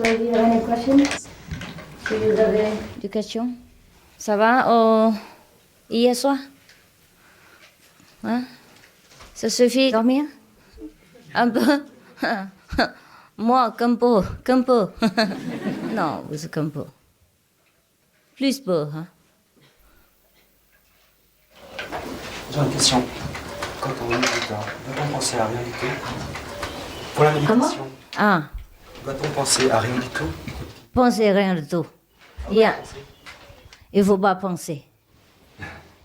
any questions? Si vous avez des questions? Ça va hier soir? Hein? Ça suffit dormir? Un peu? Moi, qu'un peu. Non, vous qu'un peu. Plus peu, hein? J'ai une question. Quand on médite, doit-on penser à rien du tout? Pour la méditation, doit-on penser à rien du tout? Pensez rien du tout. Il ne faut pas penser.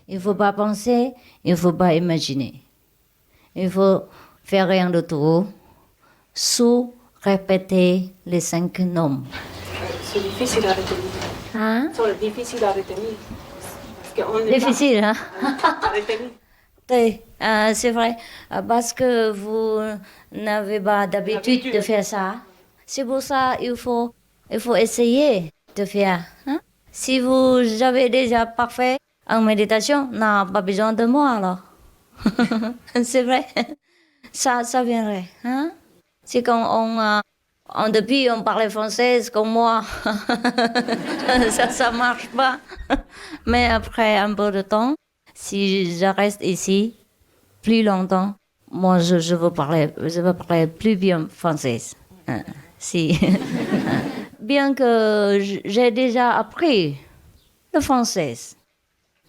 Il ne faut pas penser, il ne faut pas imaginer. Il faut faire rien du tout, sous répéter les 5 noms. C'est difficile à retenir. Hein? C'est difficile à retenir. Difficile, hein? À retenir. Oui, c'est vrai, parce que vous n'avez pas d'habitude de faire ça. C'est pour ça qu'il faut essayer de faire. Hein? Si vous avez déjà parfait en méditation, n'a pas besoin de moi alors. C'est vrai, ça viendrait. Hein? C'est quand depuis on parlait français comme moi, ça marche pas. Mais après un peu de temps, si je reste ici plus longtemps, moi je veux parler plus bien français. Si. Bien que j'ai déjà appris le français.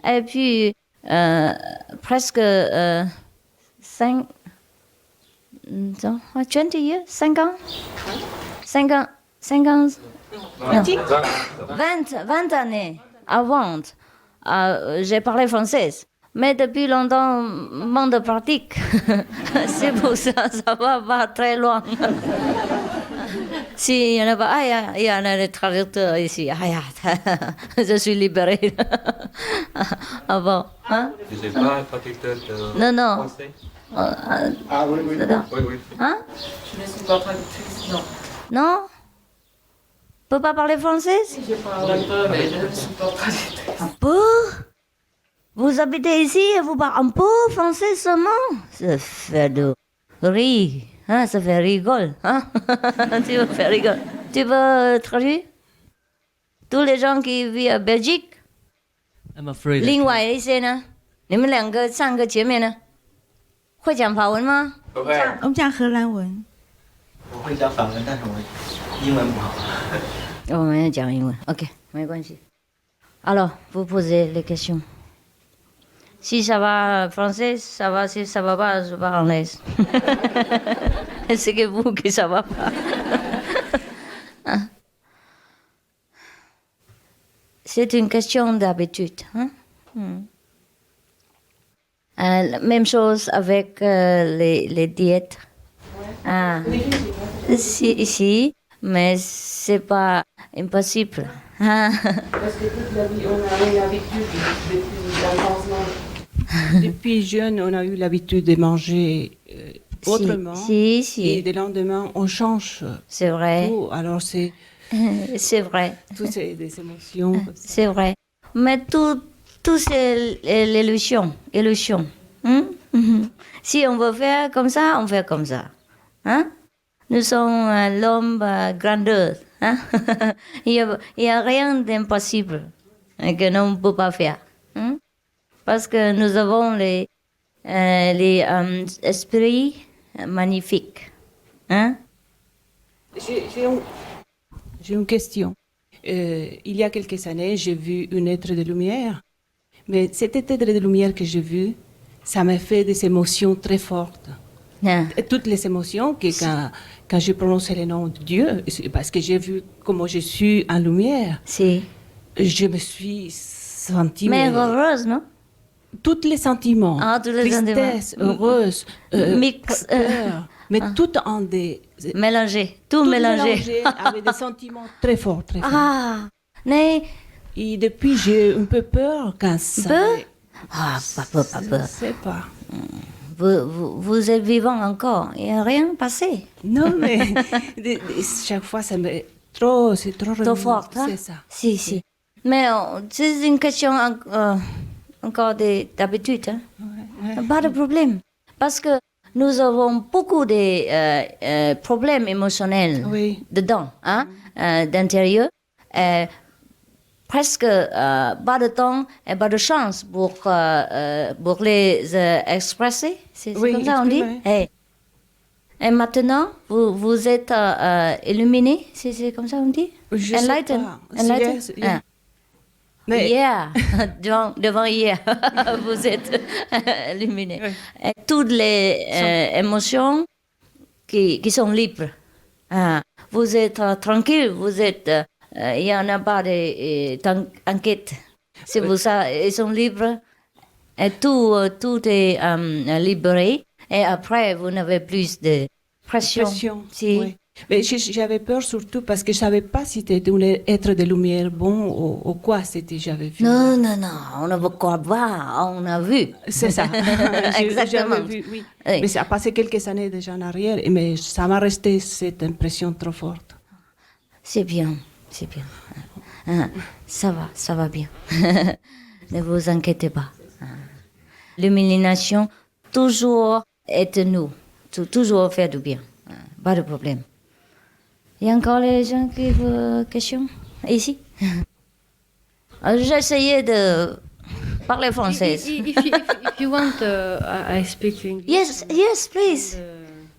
Et puis presque 20 years, 5 ans. 20 années avant, j'ai parlé français. Mais depuis longtemps, manque de pratique. C'est pour ça, ça va pas très loin. Si il y en a pas, il y en a des traducteurs ici. Je suis libérée. Ah bon, hein? Je ne sais pas, traducteur de Non. français. Oui. Hein? Je ne suis pas traductrice, non. Non? Peut pas parler français? Je parle un peu, mais je ne suis pas traductrice. Un peu? Vous habitez ici et vous parlez un peu français seulement? Ça fait de rire, hein? Ça fait rigoler, hein? Tu veux faire rigoler? Tu veux traduire? Tous les gens qui vivent en Belgique, I'm afraid. 另外一些呢？你们两个上个前面呢？会讲法文吗？不会，我们讲荷兰文。我会讲法文，但是我英文不好。我们要讲英文 ，OK， 没关系。Alors, vous posez les questions. Si ça va français, ça va. Si ça va pas, je parle anglais. C'est que vous que ça va pas. C'est une question d'habitude. Hein? Même chose avec les diètes. Si, mais c'est pas impossible. Parce que toute la vie, on a eu l'habitude depuis l'enfance. Depuis jeune, on a eu l'habitude de manger autrement. Si. Et le lendemain, on change. C'est vrai. Tout. Alors c'est vrai. toutes des émotions. C'est vrai. Mais tout c'est l'illusion. Hein? Si on veut faire comme ça, on fait comme ça. Hein? Nous sommes l'homme grandeur. Hein? Il y a rien d'impossible que l'on ne peut pas faire. Hein? Parce que nous avons les esprits magnifiques. Hein? J'ai une question. Il y a quelques années, j'ai vu un être de lumière. Mais cet être de lumière que j'ai vu, ça m'a fait des émotions très fortes. Ah. Et toutes les émotions que quand j'ai prononcé le nom de Dieu, parce que j'ai vu comment je suis en lumière, Si. je me suis sentie... Mais heureuse, non? Tous les sentiments. Tous les tristesse, sentiments. heureuse, Mix. peur, mais tout en des... Mélangé. Tout tout mélangé. avec des sentiments très forts, très forts. Ah, mais Et depuis, j'ai un peu peur quand ça... Peur? Pas peur. Je ne sais pas. Vous êtes vivant encore. Il n'y a rien passé. Non, mais chaque fois, ça me... Trop, c'est trop... Trop forte, hein? C'est ça. Si. Mais c'est une question encore d'habitude. Hein? Ouais. Pas de problème. Parce que nous avons beaucoup de problèmes émotionnels Oui. dedans, hein, d'intérieur. Presque pas de temps et pas de chance pour les expresser. C'est Oui, comme ça on dit. exprimer. Et maintenant, vous êtes illuminé, c'est comme ça on dit. Je sais Enlightened. pas. Enlightened. Yes, yeah. Ah. Mais Yeah, devant hier, vous êtes illuminé. Oui. Et toutes les émotions qui sont libres. Ah, vous êtes tranquille, vous êtes, il n'y en a pas d'enquête. C'est pour ça, ils sont libres. Et tout est libéré. Et après, vous n'avez plus de pression. Si. oui. Mais j'avais peur surtout parce que je ne savais pas si c'était un être de lumière bon ou quoi c'était, j'avais vu. Non, on ne veut quoi voir, on a vu. C'est ça. Exactement. J'avais vu, oui. Oui. Mais ça a passé quelques années déjà en arrière, mais ça m'a resté cette impression trop forte. C'est bien, c'est bien. Ah, ça va bien. Ne vous inquiétez pas. Ah. L'illumination, toujours est nous, toujours faire du bien. Ah, pas de problème. Il y a encore les gens qui vous questions ici. J'ai essayé de parler français. If you want, I speak English. Yes, please.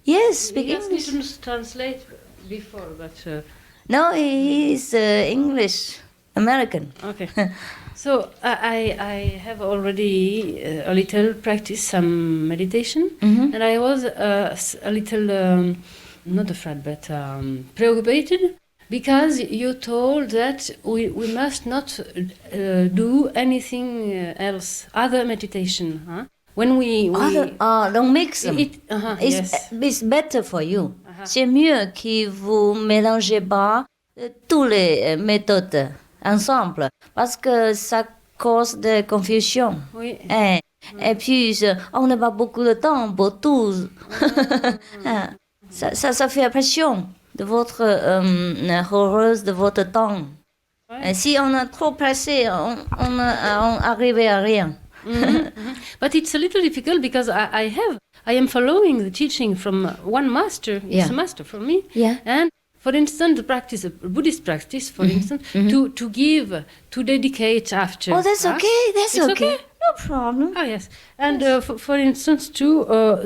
Yes, speak Yes, we English. should translate before, but No, he's English, American. okay. So I have already a little practice some meditation, Mhm. and I was a little not afraid, but preoccupied because you told that we must not do anything else, other meditation. Huh? When we Don't mix them. yes. It's better for you. C'est mieux que vous mélangez pas tous les méthodes ensemble parce que ça cause de confusion. Oui. Et puis, on n'a pas beaucoup de temps pour tout. Ça fait pression de votre heureuse de votre temps. Et si on a trop pressé, on arrive à rien. But it's a little difficult because I am following the teaching from one master. It's Yeah. a master for me. Yeah. And for instance, the practice, a Buddhist practice, for instance, to give, to dedicate after. Oh, that's huh? okay. That's It's okay. okay? No problem. Oh yes. And for instance, too,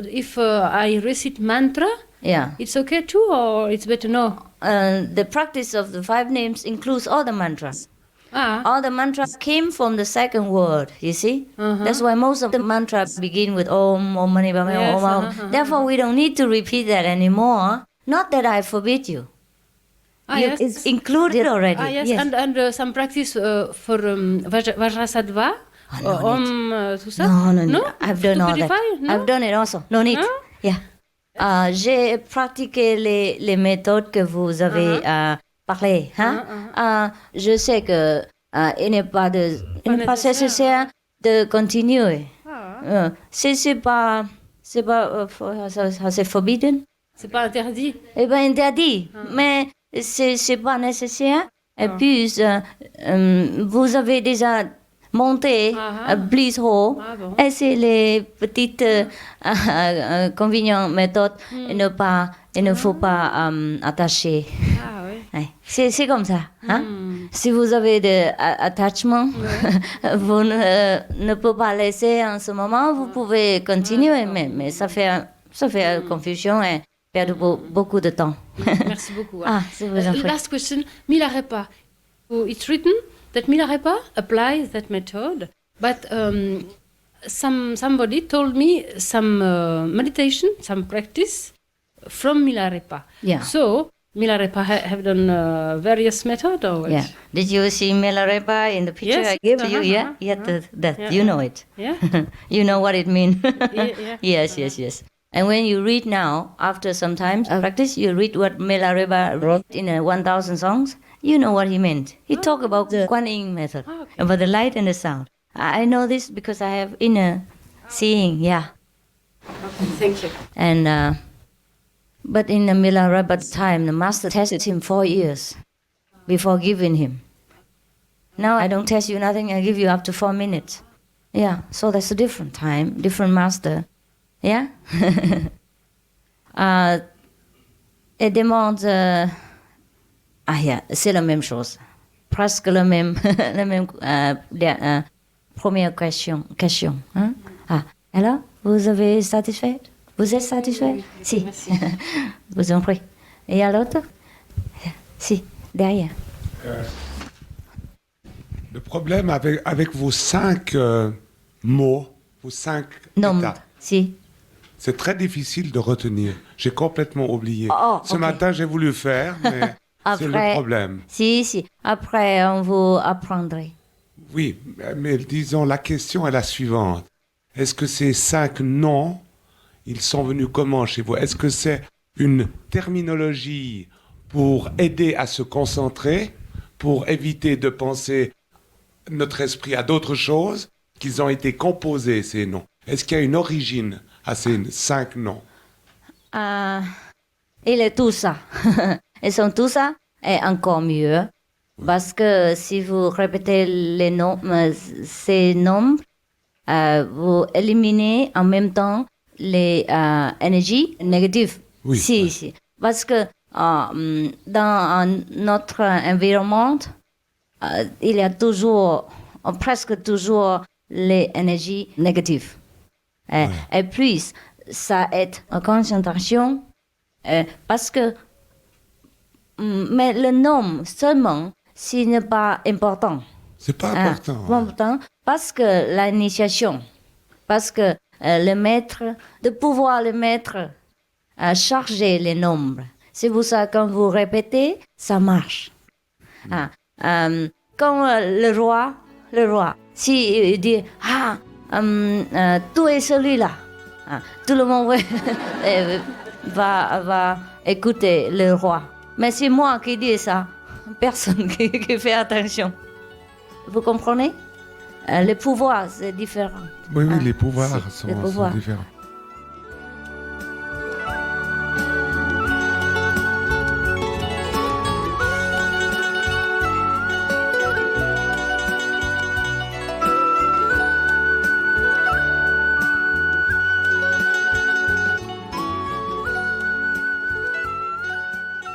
if I recite mantra, Yeah. it's okay too, or it's better no. The practice of the 5 names includes all the mantras. Ah. All the mantras came from the second word, you see? That's why most of the mantras begin with Om, Om Mani Padme Yes, Hum. Therefore, we don't need to repeat that anymore. Not that I forbid you. Yes. It's included already. Ah yes, and some practice for Vajrasattva, tout ça. No, I've done To all that. purify? No? I've done it also. No need. Huh? Yeah. J'ai pratiqué les méthodes que vous avez parlé. Hein? Je sais que il n'est pas nécessaire de continuer. C'est pas c'est forbidden. C'est pas interdit. Eh bien, interdit, mais c'est pas nécessaire. Et puis, vous avez déjà monté plus haut. Ah bon. Et c'est les petites convenientes méthodes. Il ne faut pas attacher. Ah oui. Ouais. C'est comme ça. Hein? Si vous avez de attachement, vous ne pouvez pas laisser en ce moment. Vous pouvez continuer, mais ça fait confusion et perdre beaucoup de temps. Merci beaucoup. C'est vous en prie. Last question, Milarepa. So it's written that Milarepa applies that method, but somebody told me some meditation, some practice from Milarepa. Yeah. So Milarepa have done various methods or what? Yeah. Did you see Milarepa in the picture Yes. I gave you? Yeah. That Yeah. you know it. Yeah. You know what it means. Yeah. Yes. And when you read now, after some time practice, you read what Milarepa wrote in 1,000 songs. You know what he meant. He talked about the Kuan Yin method, about the light and the sound. I know this because I have inner seeing. Yeah. Thank you. And but in the Milarepa time, the master tested him 4 years before giving him. Now I don't test you nothing. I give you up to 4 minutes. Yeah. So that's a different time, different master. Yeah? Et demande... c'est la même chose. Presque la même, première question. Hein? Alors, vous avez satisfait? Vous êtes satisfait? Oui, Si. merci. Vous en prie. Et à l'autre? Si, derrière. Le problème avec vos 5 mots, vos 5 Non, états, si. c'est très difficile de retenir. J'ai complètement oublié. Ce ok. matin, j'ai voulu faire, mais c'est le problème. Si. Après, on vous apprendrait. Oui, mais disons, la question est la suivante. Est-ce que ces 5 noms, ils sont venus comment chez vous? Est-ce que c'est une terminologie pour aider à se concentrer, pour éviter de penser notre esprit à d'autres choses, qu'ils ont été composés, ces noms? Est-ce qu'il y a une origine à ces 5 noms? Il est tout ça. Ils sont tout ça et encore mieux. Parce que si vous répétez les noms, ces nombres, vous éliminez en même temps les énergies négatives. Oui. Si. Parce que dans notre environnement, il y a toujours, presque toujours, les énergies négatives. Et puis, ça aide en concentration. Parce que, mais le nom seulement, ce n'est pas important. C'est pas important. Important parce que l'initiation, parce que le maître, de pouvoir le maître charger les nombres. C'est pour ça quand vous répétez, ça marche. Quand le roi, si il dit tout est celui-là, tout le monde va écouter le roi. Mais c'est moi qui dis ça, personne qui fait attention. Vous comprenez? Le pouvoir, c'est différent. Oui, les pouvoirs sont différents.